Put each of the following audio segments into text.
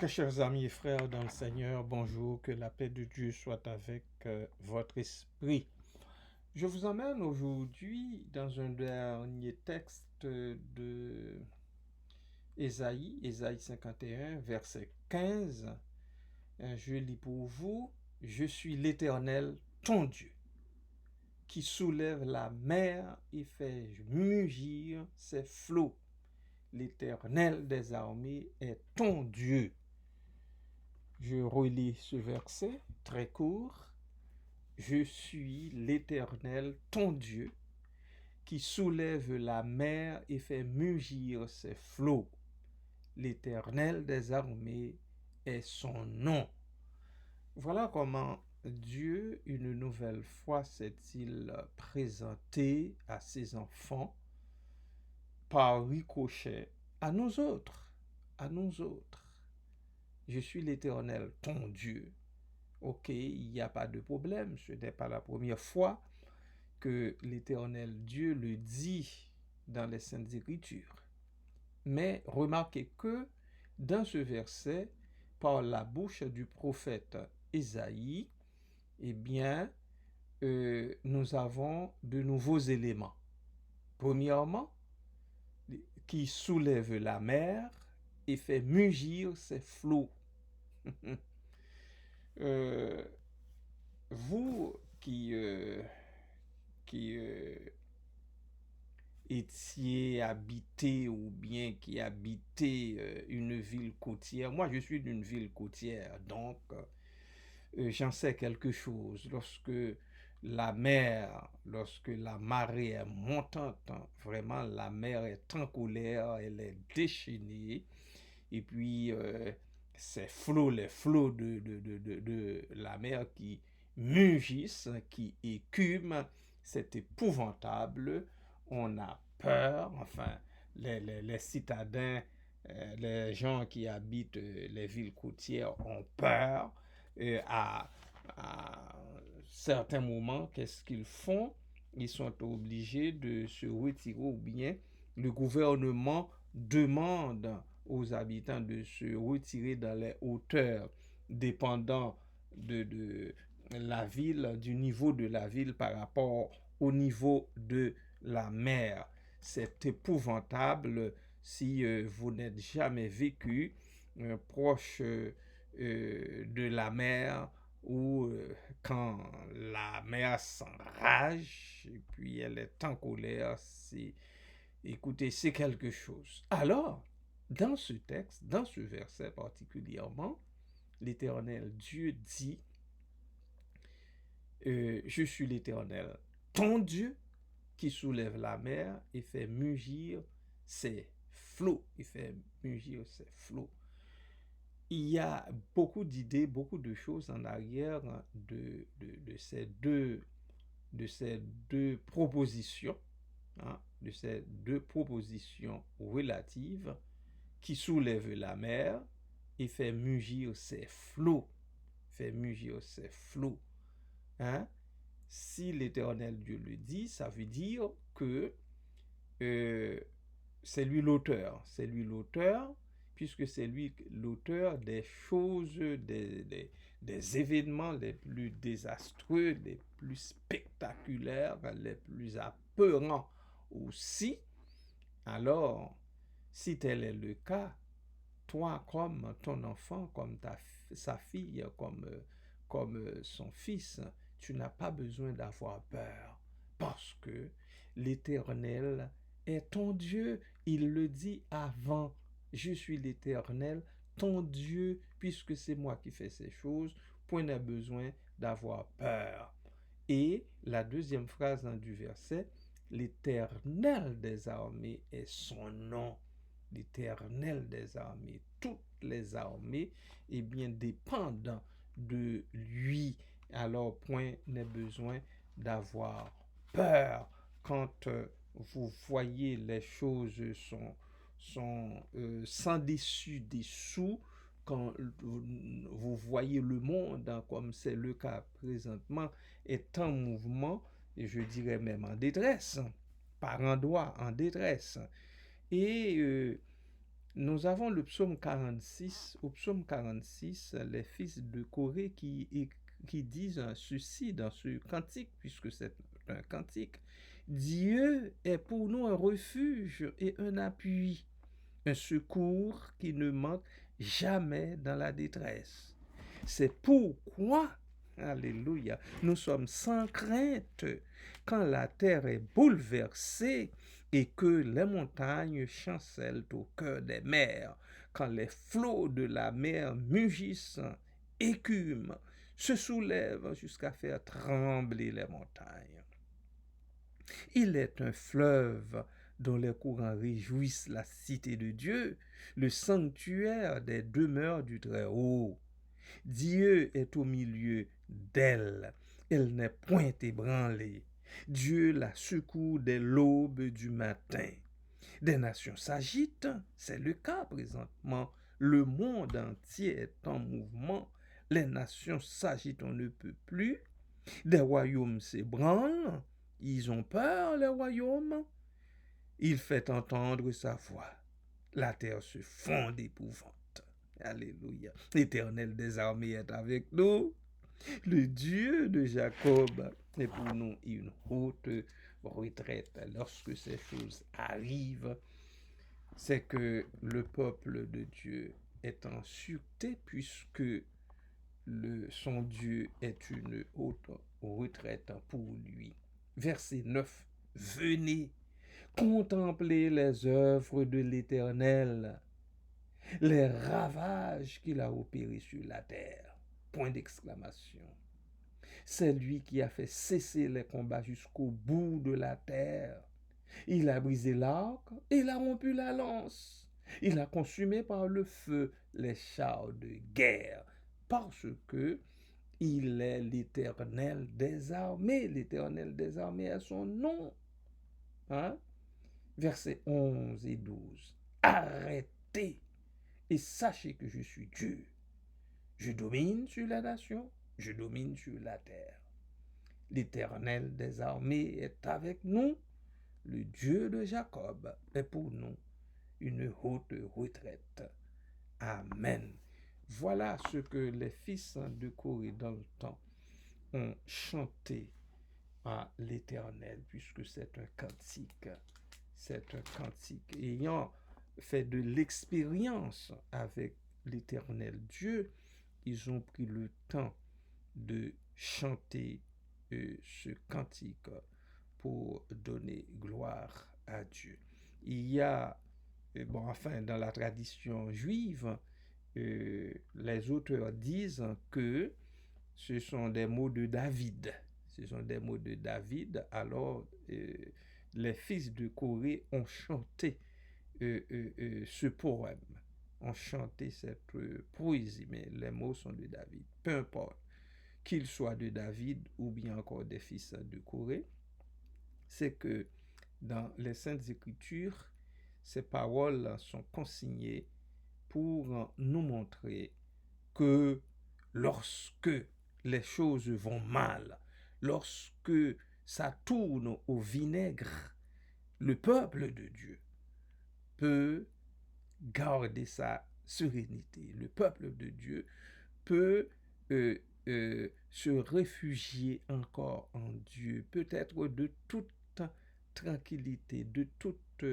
Très chers amis et frères dans le Seigneur, bonjour, que la paix de Dieu soit avec votre esprit. Je vous emmène aujourd'hui dans un dernier texte de Ésaïe, Ésaïe 51, verset 15. Je lis pour vous, je suis l'Éternel, ton Dieu, qui soulève la mer et fait mugir ses flots. L'Éternel des armées est ton Dieu. Je relis ce verset très court. Je suis l'Éternel, ton Dieu, qui soulève la mer et fait mugir ses flots. L'Éternel des armées est son nom. Voilà comment Dieu, une nouvelle fois, s'est-il présenté à ses enfants par ricochet à nous autres, à nous autres. Je suis l'Éternel, ton Dieu. Ok, il n'y a pas de problème, ce n'est pas la première fois que l'Éternel Dieu le dit dans les Saintes Écritures. Mais remarquez que dans ce verset, par la bouche du prophète Ésaïe, eh bien, nous avons de nouveaux éléments. Premièrement, qui soulève la mer et fait mugir ses flots. Vous qui étiez habité ou bien qui habitez une ville côtière, moi je suis d'une ville côtière, donc j'en sais quelque chose. Lorsque la marée est montante, vraiment la mer est en colère, elle est déchaînée, et puis les flots de la mer qui mugissent, qui écument, c'est épouvantable. On a peur, enfin, les citadins, les gens qui habitent les villes côtières ont peur. À certains moments, qu'est-ce qu'ils font? Ils sont obligés de se retirer ou bien le gouvernement demande aux habitants de se retirer dans les hauteurs dépendant de la ville, du niveau de la ville par rapport au niveau de la mer. C'est épouvantable si vous n'êtes jamais vécu proche de la mer ou quand la mer s'enrage et puis elle est en colère, écoutez, c'est quelque chose. Alors, dans ce texte, dans ce verset particulièrement, l'Éternel Dieu dit, je suis l'Éternel, ton Dieu, qui soulève la mer et fait mugir ses flots. Il fait mugir ses flots. Il y a beaucoup d'idées, beaucoup de choses en arrière de ces deux propositions, hein, de ces deux propositions relatives qui soulève la mer et fait mugir ses flots. Fait mugir ses flots. Hein? Si l'Éternel Dieu le dit, ça veut dire que euh, c'est lui l'auteur. C'est lui l'auteur, puisque c'est lui l'auteur des choses, des événements les plus désastreux, les plus spectaculaires, les plus apeurants aussi. Alors, si tel est le cas, toi, comme ton enfant, comme sa fille, comme son fils, tu n'as pas besoin d'avoir peur parce que l'Éternel est ton Dieu. Il le dit avant. Je suis l'Éternel, ton Dieu, puisque c'est moi qui fais ces choses. Point n'a besoin d'avoir peur. Et la deuxième phrase du verset, l'Éternel des armées est son nom. L'Éternel des armées, toutes les armées, eh bien, dépendent de lui. Alors, point n'est besoin d'avoir peur quand vous voyez les choses sont sans dessus dessous, quand vous voyez le monde, hein, comme c'est le cas présentement, est en mouvement, et je dirais même en détresse, par endroits en détresse. Et Nous avons le psaume 46. Au psaume 46, les fils de Corée qui disent ceci dans ce cantique, puisque c'est un cantique. Dieu est pour nous un refuge et un appui, un secours qui ne manque jamais dans la détresse. C'est pourquoi, alléluia, nous sommes sans crainte quand la terre est bouleversée et que les montagnes chancellent au cœur des mers, quand les flots de la mer mugissent, écument, se soulèvent jusqu'à faire trembler les montagnes. Il est un fleuve dont les courants réjouissent la cité de Dieu, le sanctuaire des demeures du Très-Haut. Dieu est au milieu d'elle. Elle n'est point ébranlée. Dieu la secoue dès l'aube du matin. Des nations s'agitent, c'est le cas présentement. Le monde entier est en mouvement. Les nations s'agitent, on ne peut plus. Des royaumes s'ébranlent. Ils ont peur, les royaumes. Il fait entendre sa voix. La terre se fond d'épouvante. Alléluia. L'Éternel des armées est avec nous. Le Dieu de Jacob est pour nous une haute retraite. Lorsque ces choses arrivent, c'est que le peuple de Dieu est en sûreté puisque son Dieu est une haute retraite pour lui. Verset 9. Venez, contemplez les œuvres de l'Éternel, les ravages qu'il a opérés sur la terre. Point d'exclamation. C'est lui qui a fait cesser les combats jusqu'au bout de la terre. Il a brisé l'arc et il a rompu la lance. Il a consumé par le feu les chars de guerre, parce que il est l'Éternel des armées. L'Éternel des armées est son nom. Hein? Versets 11 et 12. Arrêtez et sachez que je suis Dieu. Je domine sur la nation, je domine sur la terre. L'Éternel des armées est avec nous. Le Dieu de Jacob est pour nous une haute retraite. Amen. Voilà ce que les fils de Corée dans le temps ont chanté à l'Éternel, puisque c'est un cantique. C'est un cantique. Ayant fait de l'expérience avec l'Éternel Dieu, ils ont pris le temps de chanter ce cantique pour donner gloire à Dieu. Il y a, dans la tradition juive, les auteurs disent que ce sont des mots de David. Ce sont des mots de David. Alors, les fils de Corée ont chanté ce poème, ont chanté cette poésie, mais les mots sont de David. Peu importe qu'il soit de David ou bien encore des fils de Corée, c'est que dans les Saintes Écritures, ces paroles sont consignées pour nous montrer que lorsque les choses vont mal, lorsque ça tourne au vinaigre, le peuple de Dieu peut garder sa sérénité. Le peuple de Dieu peut se réfugier encore en Dieu, peut-être de toute tranquillité, de toute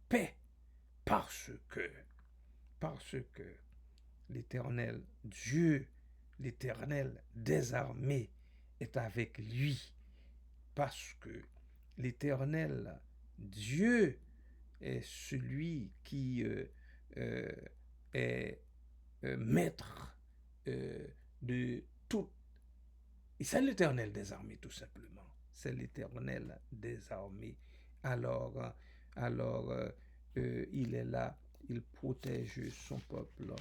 paix, parce que l'Éternel Dieu, l'Éternel des armées est avec lui, parce que l'Éternel Dieu est celui qui est maître de tout. Et c'est l'Éternel des armées, tout simplement. C'est l'Éternel des armées. Alors, il est là, il protège son peuple,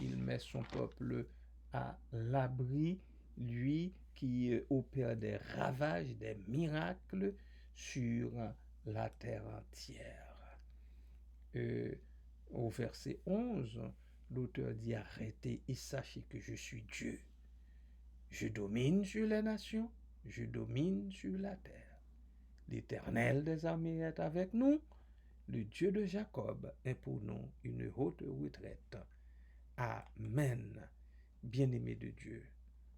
il met son peuple à l'abri, lui qui opère des ravages, des miracles sur la terre entière. Au verset 11, l'auteur dit: arrêtez et sachez que je suis Dieu. Je domine sur les nations, je domine sur la terre. L'Éternel des armées est avec nous. le Dieu de Jacob est pour nous une haute retraite. Amen. Bien-aimés de Dieu,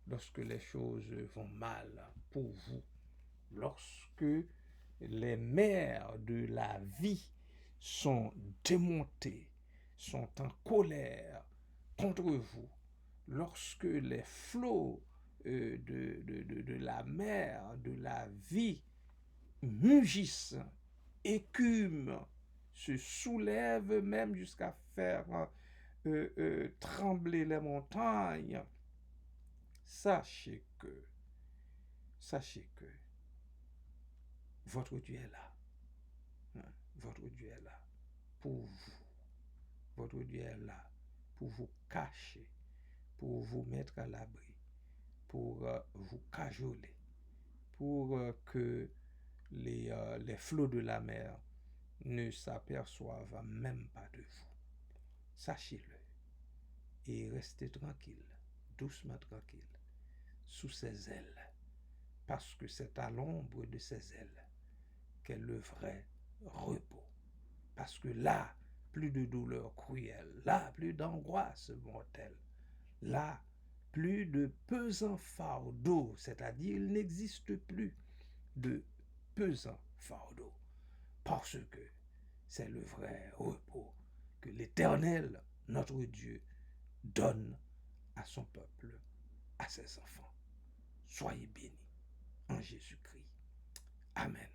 lorsque les choses vont mal pour vous, lorsque les mers de la vie sont démontées, sont en colère contre vous, lorsque les flots de la mer, de la vie, mugissent, écument, se soulèvent même jusqu'à faire trembler les montagnes, sachez que votre Dieu est là. Votre Dieu est là pour vous. Votre Dieu est là pour vous cacher, pour vous mettre à l'abri, pour vous cajoler, pour que les flots de la mer ne s'aperçoivent même pas de vous. Sachez-le et restez tranquille, doucement tranquille, sous ses ailes, parce que c'est à l'ombre de ses ailes qu'est le vrai repos. Parce que là, plus de douleur cruelle, là, plus d'angoisse mortelle, là, plus de pesant fardeau, c'est-à-dire il n'existe plus de pesant fardeau, parce que c'est le vrai repos que l'Éternel, notre Dieu, donne à son peuple, à ses enfants. Soyez bénis en Jésus-Christ. Amen.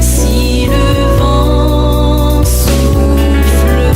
Si le vent souffle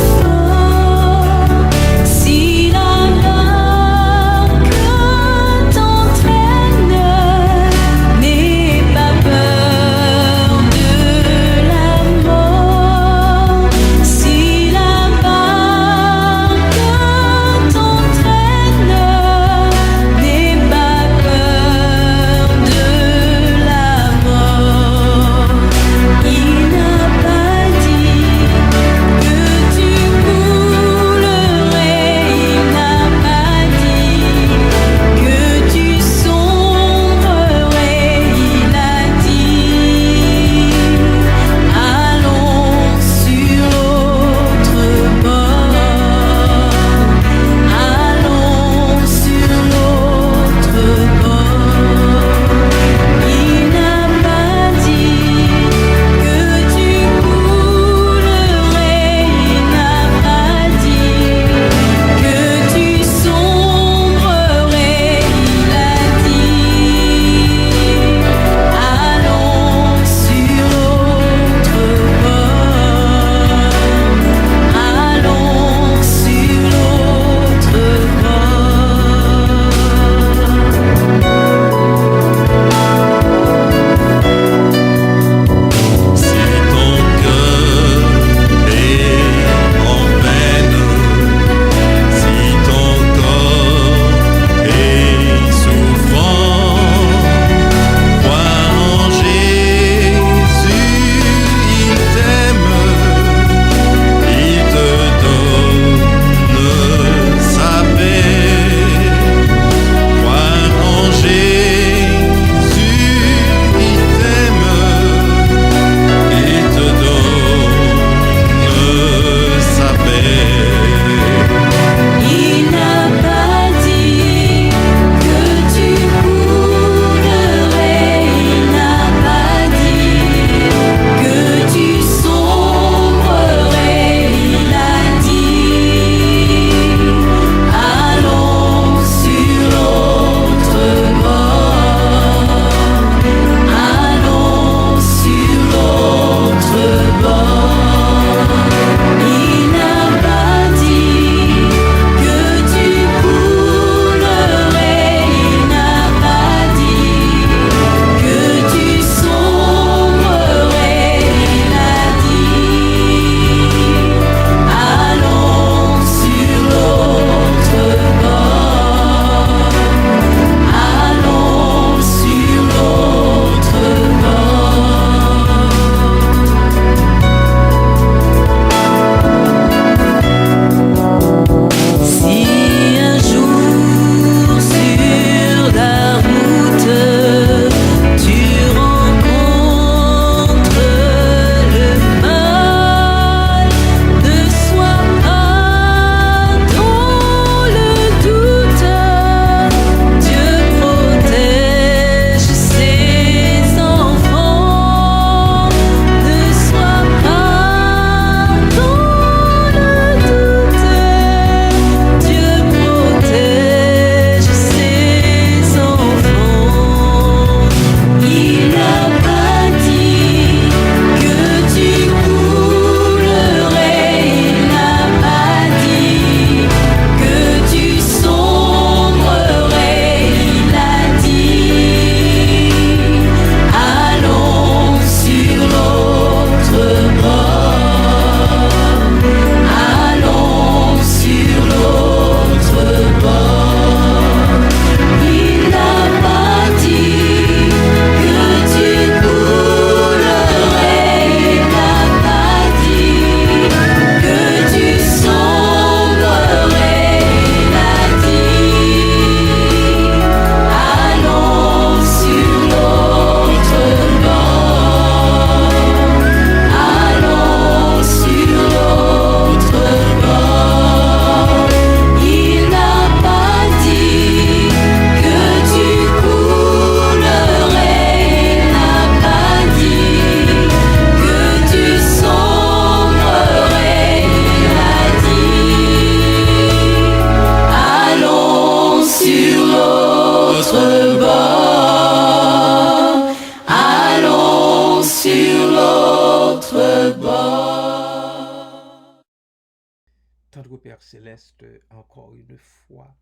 Céleste, encore une fois,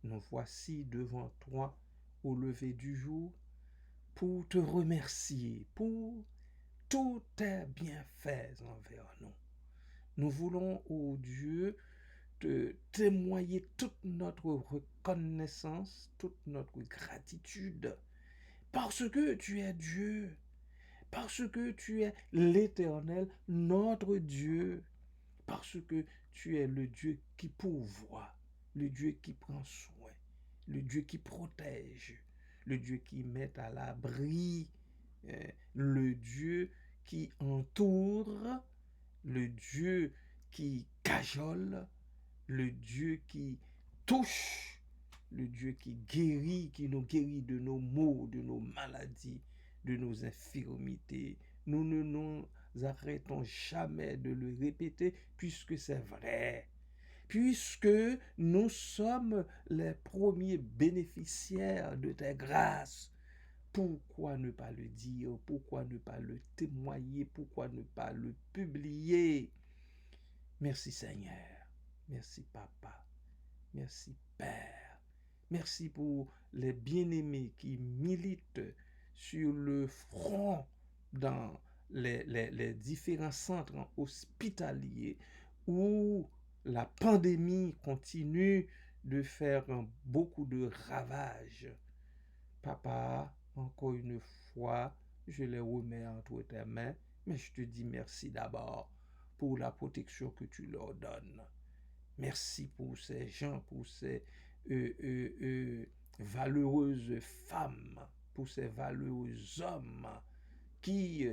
nous voici devant toi au lever du jour pour te remercier pour tous tes bienfaits envers nous. Nous voulons, ô Dieu, te témoigner toute notre reconnaissance, toute notre gratitude, parce que tu es Dieu, parce que tu es l'Éternel, notre Dieu, parce que tu es le Dieu qui pourvoit, le Dieu qui prend soin, le Dieu qui protège, le Dieu qui met à l'abri, le Dieu qui entoure, le Dieu qui cajole, le Dieu qui touche, le Dieu qui nous guérit de nos maux, de nos maladies, de nos infirmités. Nous ne nous arrêtons jamais de le répéter puisque c'est vrai. Puisque nous sommes les premiers bénéficiaires de tes grâces, pourquoi ne pas le dire? Pourquoi ne pas le témoigner? Pourquoi ne pas le publier? Merci Seigneur. Merci Papa. Merci Père. Merci pour les bien-aimés qui militent sur le front dans les différents centres hospitaliers où la pandémie continue de faire beaucoup de ravages. Papa, encore une fois, je les remets entre tes mains, mais je te dis merci d'abord pour la protection que tu leur donnes. Merci pour ces gens, pour ces valeureuses femmes, pour ces valeureux hommes qui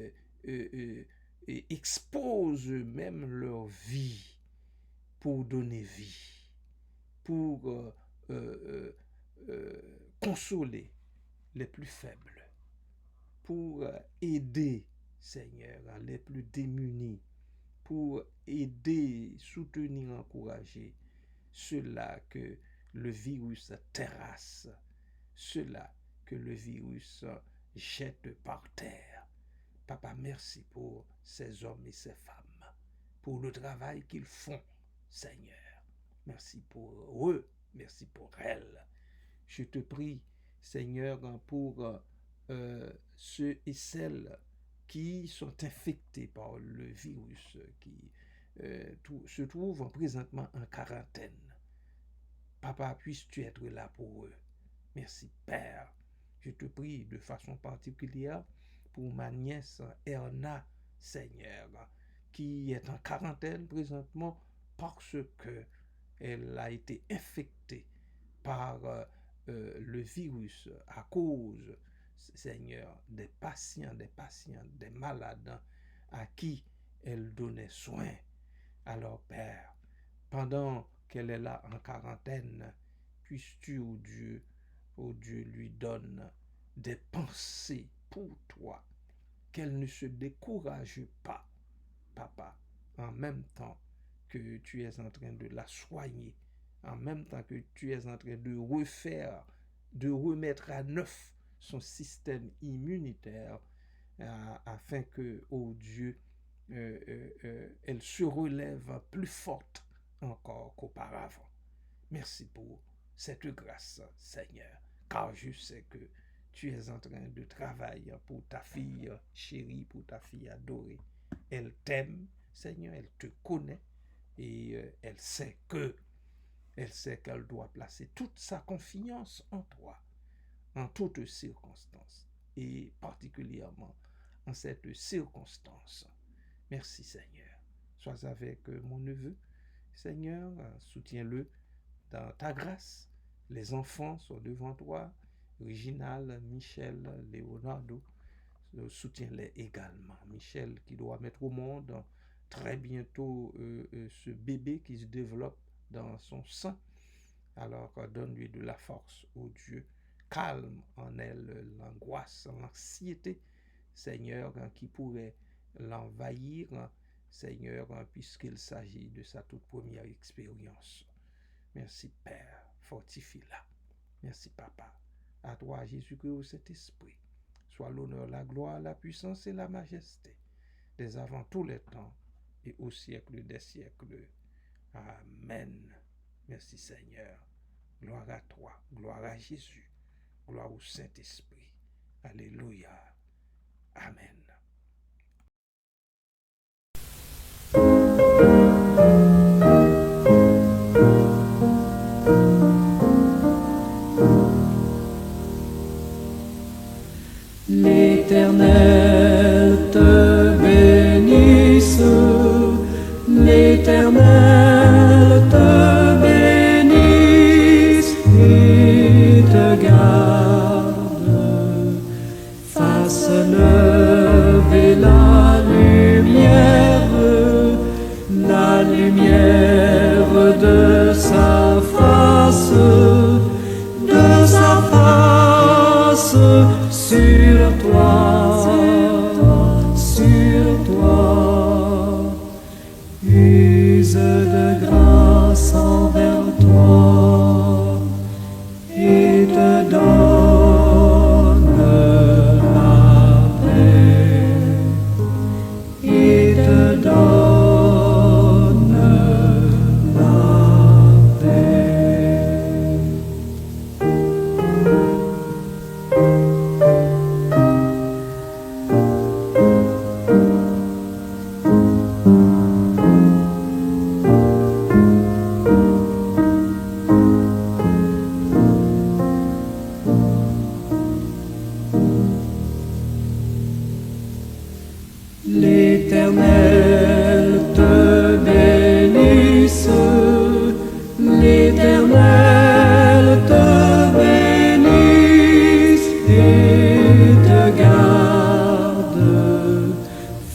exposent même leur vie pour donner vie, pour consoler les plus faibles, pour aider, Seigneur, les plus démunis, pour aider, soutenir, encourager ceux-là que le virus terrasse, ceux-là que le virus jette par terre. Papa, merci pour ces hommes et ces femmes, pour le travail qu'ils font, Seigneur. Merci pour eux, merci pour elles. Je te prie, Seigneur, pour ceux et celles qui sont infectés par le virus, qui se trouvent présentement en quarantaine. Papa, puisses-tu être là pour eux. Merci, Père. Je te prie de façon particulière pour ma nièce Erna, Seigneur, qui est en quarantaine présentement parce que elle a été infectée par le virus à cause, Seigneur, des patients, des malades à qui elle donnait soin. Alors, Père, pendant qu'elle est là en quarantaine, puisses-tu, ô Dieu, lui donne des pensées pour toi, qu'elle ne se décourage pas, Papa, en même temps que tu es en train de la soigner, en même temps que tu es en train de refaire, de remettre à neuf son système immunitaire, afin que, ô Dieu, elle se relève plus forte encore qu'auparavant. Merci pour cette grâce, Seigneur, car je sais que tu es en train de travailler pour ta fille chérie, pour ta fille adorée. Elle t'aime, Seigneur, elle te connaît et elle sait qu'elle doit placer toute sa confiance en toi, en toutes circonstances, et particulièrement en cette circonstance. Merci Seigneur. Sois avec mon neveu. Seigneur, soutiens-le dans ta grâce. Les enfants sont devant toi. Reginald, Michel, Leonardo, soutiens-les également. Michel qui doit mettre au monde très bientôt ce bébé qui se développe dans son sein. Alors donne-lui de la force, ô Dieu. Calme en elle l'angoisse, l'anxiété, Seigneur, qui pourrait l'envahir, Seigneur, puisqu'il s'agit de sa toute première expérience. Merci Père, fortifie-la. Merci Papa. À toi Jésus-Christ, cet esprit, soit l'honneur, la gloire, la puissance et la majesté, dès avant tous les temps et au siècle des siècles. Amen. Merci Seigneur. Gloire à toi, gloire à Jésus, gloire au Saint-Esprit. Alléluia. Amen. L'Éternel te bénisse, l'Éternel te bénisse et te garde, fasse lever la lumière de sa face sur toi, use de grâce envers toi et te donne la paix, et te donne la paix. L'Éternel te bénisse, l'Éternel te bénisse et te garde,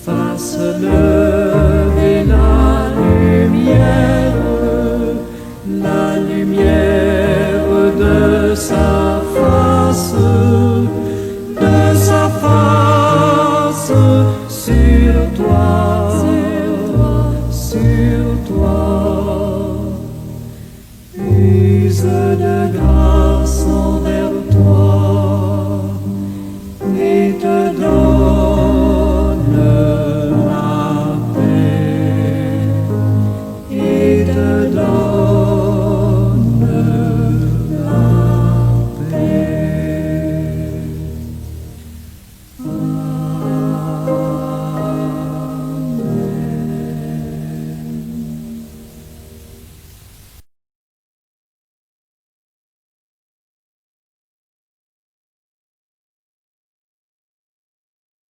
fasse lever la lumière de sa face sur toi, use de grâce envers